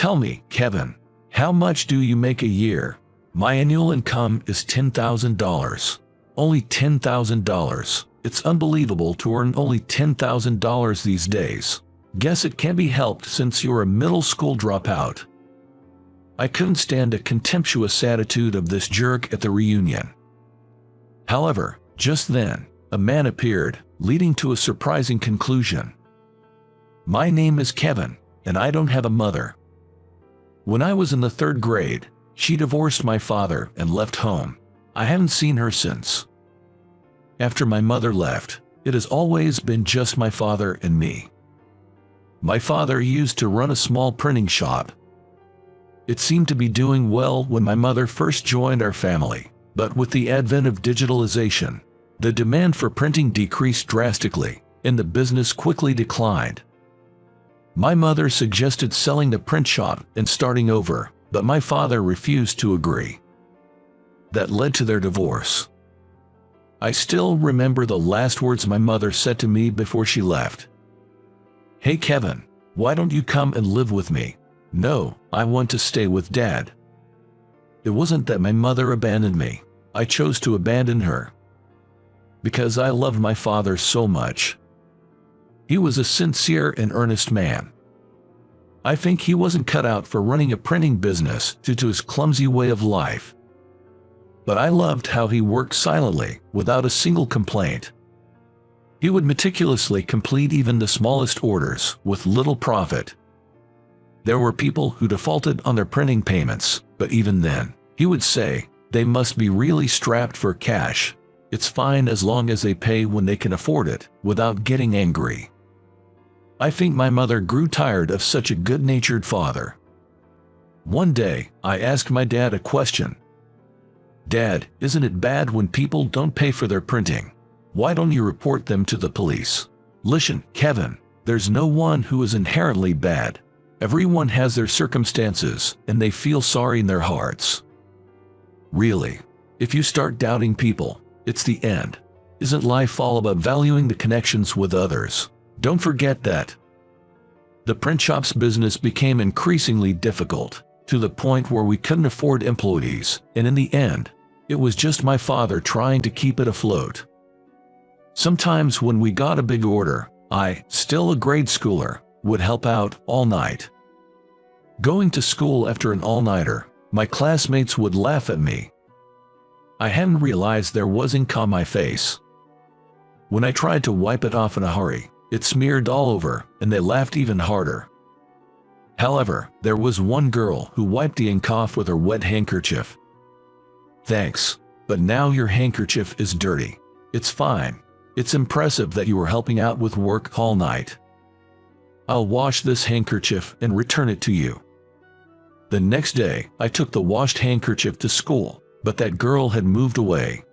Tell me, Kevin, how much do you make a year? My annual income is $10,000. Only $10,000. It's unbelievable to earn only $10,000 these days. Guess it can't be helped since you're a middle school dropout. I couldn't stand a contemptuous attitude of this jerk at the reunion. However, just then, a man appeared, leading to a surprising conclusion. My name is Kevin, and I don't have a mother. When I was in the 3rd grade, she divorced my father and left home. I haven't seen her since. After my mother left, it has always been just my father and me. My father used to run a small printing shop. It seemed to be doing well when my mother first joined our family, but with the advent of digitalization, the demand for printing decreased drastically, and the business quickly declined. My mother suggested selling the print shop and starting over, but my father refused to agree. That led to their divorce. I still remember the last words my mother said to me before she left. Hey Kevin, why don't you come and live with me? No, I want to stay with Dad. It wasn't that my mother abandoned me. I chose to abandon her. Because I loved my father so much. He was a sincere and earnest man. I think he wasn't cut out for running a printing business due to his clumsy way of life. But I loved how he worked silently, without a single complaint. He would meticulously complete even the smallest orders, with little profit. There were people who defaulted on their printing payments, but even then, he would say, they must be really strapped for cash. It's fine as long as they pay when they can afford it, without getting angry. I think my mother grew tired of such a good-natured father. One day, I asked my dad a question. Dad, isn't it bad when people don't pay for their printing? Why don't you report them to the police? Listen, Kevin, there's no one who is inherently bad. Everyone has their circumstances, and they feel sorry in their hearts. Really, if you start doubting people, it's the end. Isn't life all about valuing the connections with others? Don't forget that. The print shop's business became increasingly difficult, to the point where we couldn't afford employees, and in the end, it was just my father trying to keep it afloat. Sometimes when we got a big order, I, still a grade schooler, would help out all night. Going to school after an all-nighter, my classmates would laugh at me. I hadn't realized there was ink on my face. When I tried to wipe it off in a hurry, it smeared all over, and they laughed even harder. However, there was one girl who wiped the ink off with her wet handkerchief. Thanks, but now your handkerchief is dirty. It's fine. It's impressive that you were helping out with work all night. I'll wash this handkerchief and return it to you. The next day, I took the washed handkerchief to school, but that girl had moved away.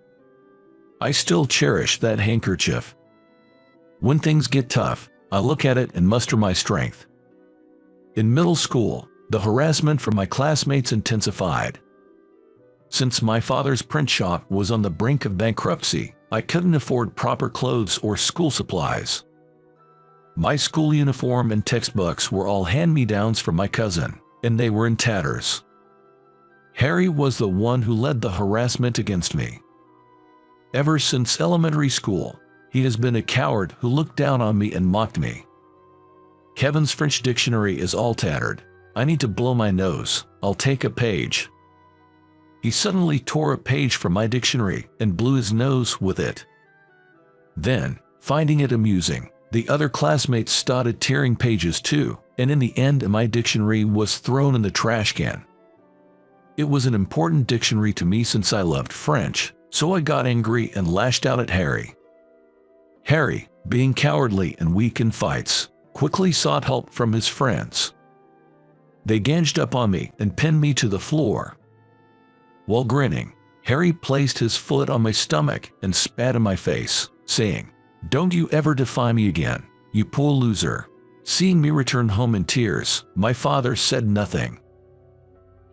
I still cherish that handkerchief. When things get tough, I look at it and muster my strength. In middle school, the harassment from my classmates intensified. Since my father's print shop was on the brink of bankruptcy, I couldn't afford proper clothes or school supplies. My school uniform and textbooks were all hand-me-downs from my cousin, and they were in tatters. Harry was the one who led the harassment against me. Ever since elementary school, he has been a coward who looked down on me and mocked me. Kevin's French dictionary is all tattered. I need to blow my nose. I'll take a page. He suddenly tore a page from my dictionary and blew his nose with it. Then, finding it amusing, the other classmates started tearing pages too, and in the end my dictionary was thrown in the trash can. It was an important dictionary to me since I loved French, so I got angry and lashed out at Harry. Harry, being cowardly and weak in fights, quickly sought help from his friends. They ganged up on me and pinned me to the floor. While grinning, Harry placed his foot on my stomach and spat in my face, saying, "Don't you ever defy me again, you poor loser." Seeing me return home in tears, my father said nothing.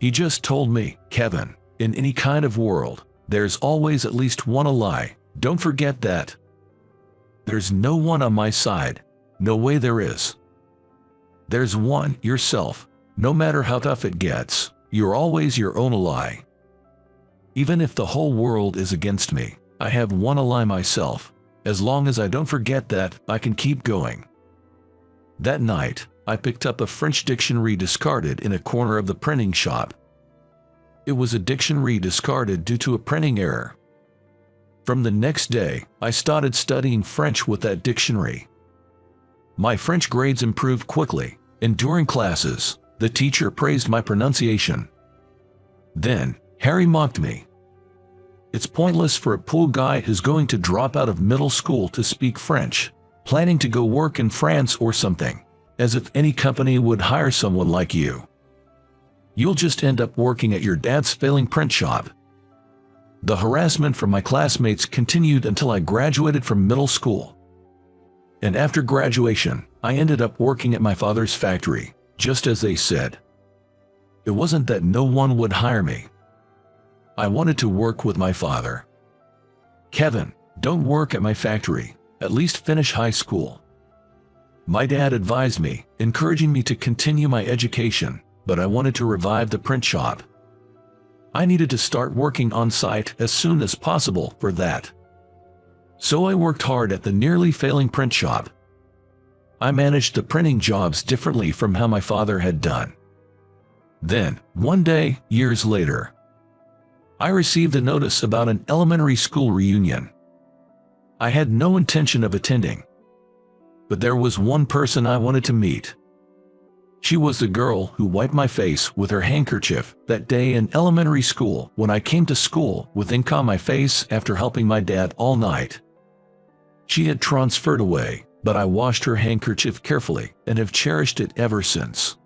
He just told me, "Kevin, in any kind of world, there's always at least one a lie. Don't forget that. There's no one on my side. No way there is. There's one, yourself. No matter how tough it gets, you're always your own ally. Even if the whole world is against me, I have one ally myself. As long as I don't forget that, I can keep going. That night, I picked up a French dictionary discarded in a corner of the printing shop. It was a dictionary discarded due to a printing error. From the next day, I started studying French with that dictionary. My French grades improved quickly, and during classes, the teacher praised my pronunciation. Then, Harry mocked me. It's pointless for a poor guy who's going to drop out of middle school to speak French, planning to go work in France or something, as if any company would hire someone like you. You'll just end up working at your dad's failing print shop. The harassment from my classmates continued until I graduated from middle school. And after graduation, I ended up working at my father's factory, just as they said. It wasn't that no one would hire me. I wanted to work with my father. Kevin, don't work at my factory, at least finish high school. My dad advised me, encouraging me to continue my education, but I wanted to revive the print shop. I needed to start working on site as soon as possible for that. So I worked hard at the nearly failing print shop. I managed the printing jobs differently from how my father had done. Then, one day, years later, I received a notice about an elementary school reunion. I had no intention of attending, but there was one person I wanted to meet. She was the girl who wiped my face with her handkerchief that day in elementary school when I came to school with ink on my face after helping my dad all night. She had transferred away, but I washed her handkerchief carefully and have cherished it ever since.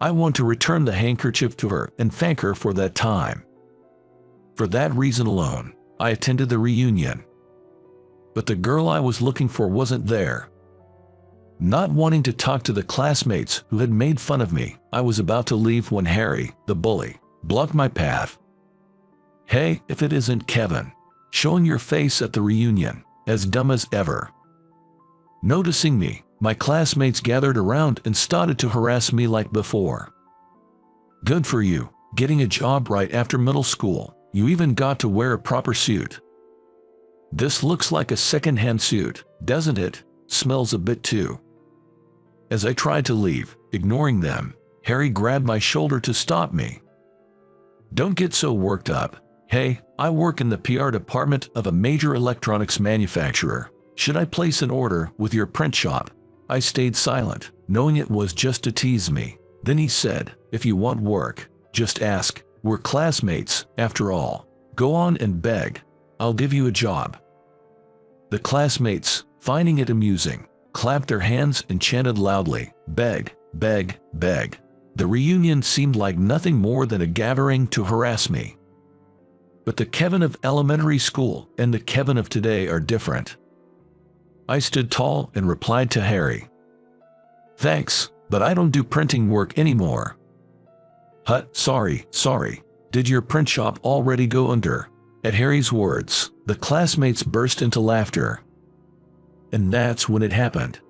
I want to return the handkerchief to her and thank her for that time. For that reason alone, I attended the reunion. But the girl I was looking for wasn't there. Not wanting to talk to the classmates who had made fun of me, I was about to leave when Harry, the bully, blocked my path. Hey, if it isn't Kevin, showing your face at the reunion, as dumb as ever. Noticing me, my classmates gathered around and started to harass me like before. Good for you, getting a job right after middle school. You even got to wear a proper suit. This looks like a second-hand suit, doesn't it? Smells a bit too. As I tried to leave, ignoring them, Harry grabbed my shoulder to stop me. Don't get so worked up. Hey, I work in the PR department of a major electronics manufacturer. Should I place an order with your print shop? I stayed silent, knowing it was just to tease me. Then he said, if you want work, just ask. We're classmates, after all. Go on and beg. I'll give you a job. The classmates, finding it amusing, clapped their hands and chanted loudly, beg, beg, beg. The reunion seemed like nothing more than a gathering to harass me. But the Kevin of elementary school and the Kevin of today are different. I stood tall and replied to Harry. Thanks, but I don't do printing work anymore. Sorry. Did your print shop already go under? At Harry's words, the classmates burst into laughter. And that's when it happened.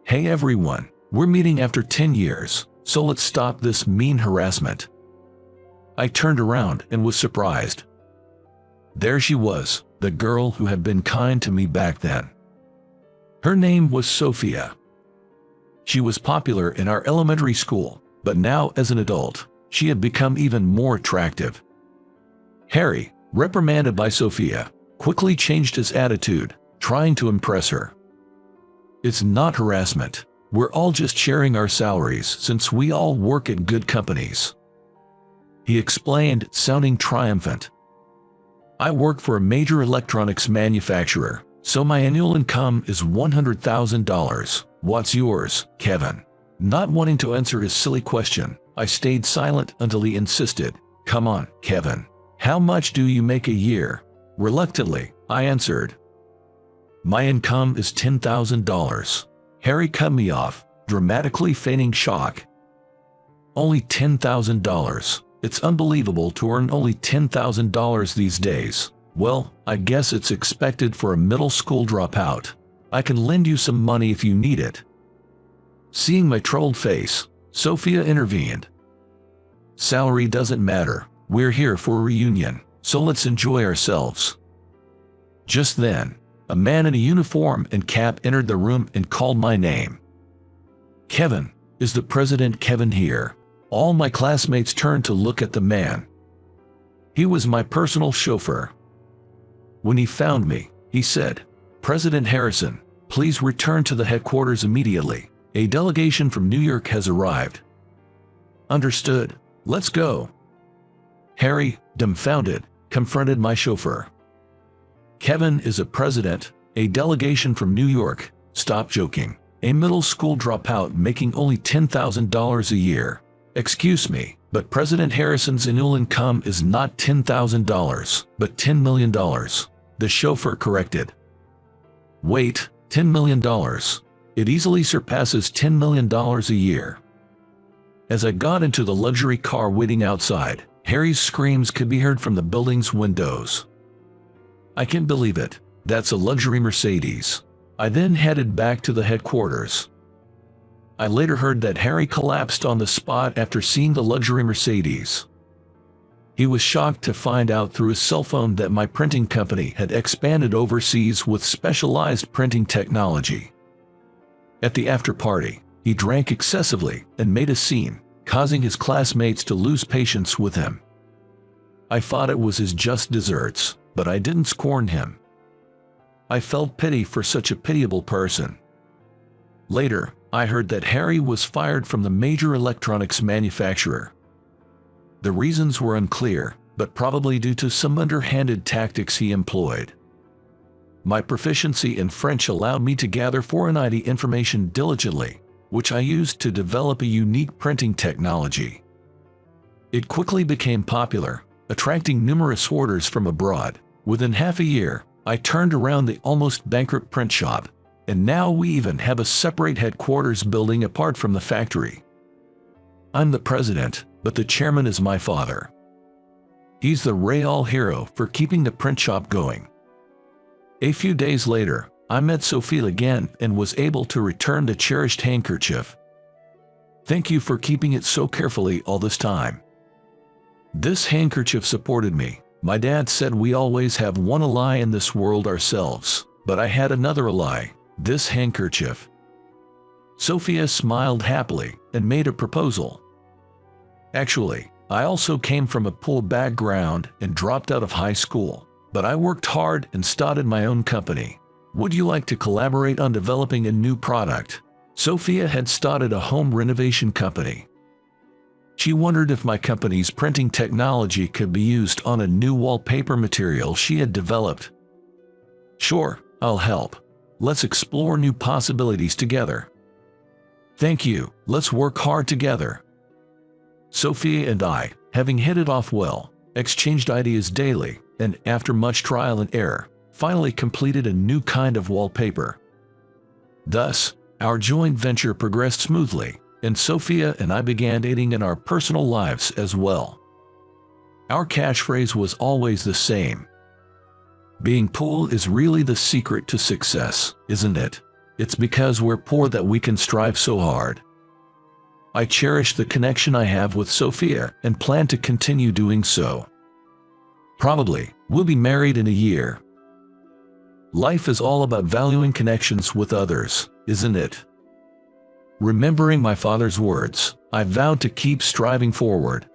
Hey everyone, we're meeting after 10 years, so let's stop this mean harassment. I turned around and was surprised. There she was, the girl who had been kind to me back then. Her name was Sophia. She was popular in our elementary school, but now as an adult, she had become even more attractive. Harry, reprimanded by Sophia, quickly changed his attitude, trying to impress her. It's not harassment. We're all just sharing our salaries since we all work at good companies. He explained, sounding triumphant. I work for a major electronics manufacturer, so my annual income is $100,000. What's yours, Kevin? Not wanting to answer his silly question, I stayed silent until he insisted, come on, Kevin. How much do you make a year? Reluctantly, I answered. My income is $10,000. Harry cut me off, dramatically feigning shock. Only $10,000. It's unbelievable to earn only $10,000 these days. Well, I guess it's expected for a middle school dropout. I can lend you some money if you need it. Seeing my trolled face, Sophia intervened. Salary doesn't matter. We're here for a reunion, so let's enjoy ourselves. Just then, a man in a uniform and cap entered the room and called my name. Kevin, is the president Kevin here? All my classmates turned to look at the man. He was my personal chauffeur. When he found me, he said, "President Harrison, please return to the headquarters immediately. A delegation from New York has arrived." "Understood. Let's go." Harry, dumbfounded, confronted my chauffeur. "Kevin is a president, a delegation from New York. Stop joking. A middle school dropout making only $10,000 a year. Excuse me, but President Harrison's annual income is not $10,000, but $10 million. The chauffeur corrected. "Wait, $10 million. It easily surpasses $10 million a year." As I got into the luxury car waiting outside, Harry's screams could be heard from the building's windows. "I can't believe it. That's a luxury Mercedes." I then headed back to the headquarters. I later heard that Harry collapsed on the spot after seeing the luxury Mercedes. He was shocked to find out through his cell phone that my printing company had expanded overseas with specialized printing technology. At the after-party, he drank excessively and made a scene, causing his classmates to lose patience with him. I thought it was his just desserts, but I didn't scorn him. I felt pity for such a pitiable person. Later, I heard that Harry was fired from the major electronics manufacturer. The reasons were unclear, but probably due to some underhanded tactics he employed. My proficiency in French allowed me to gather foreign ID information diligently, which I used to develop a unique printing technology. It quickly became popular, attracting numerous orders from abroad. Within half a year, I turned around the almost bankrupt print shop, and now we even have a separate headquarters building apart from the factory. I'm the president, but the chairman is my father. He's the real hero for keeping the print shop going. A few days later, I met Sophia again and was able to return the cherished handkerchief. Thank you for keeping it so carefully all this time. This handkerchief supported me. My dad said we always have one ally in this world ourselves, but I had another ally, this handkerchief. Sophia smiled happily and made a proposal. Actually, I also came from a poor background and dropped out of high school, but I worked hard and started my own company. Would you like to collaborate on developing a new product? Sophia had started a home renovation company. She wondered if my company's printing technology could be used on a new wallpaper material she had developed. Sure, I'll help. Let's explore new possibilities together. Thank you, let's work hard together. Sophia and I, having hit it off well, exchanged ideas daily, and after much trial and error, finally completed a new kind of wallpaper. Thus, our joint venture progressed smoothly, and Sophia and I began dating in our personal lives as well. Our catchphrase was always the same. Being poor is really the secret to success, isn't it? It's because we're poor that we can strive so hard. I cherish the connection I have with Sophia and plan to continue doing so. Probably, we'll be married in a year. Life is all about valuing connections with others, isn't it? Remembering my father's words, I vowed to keep striving forward.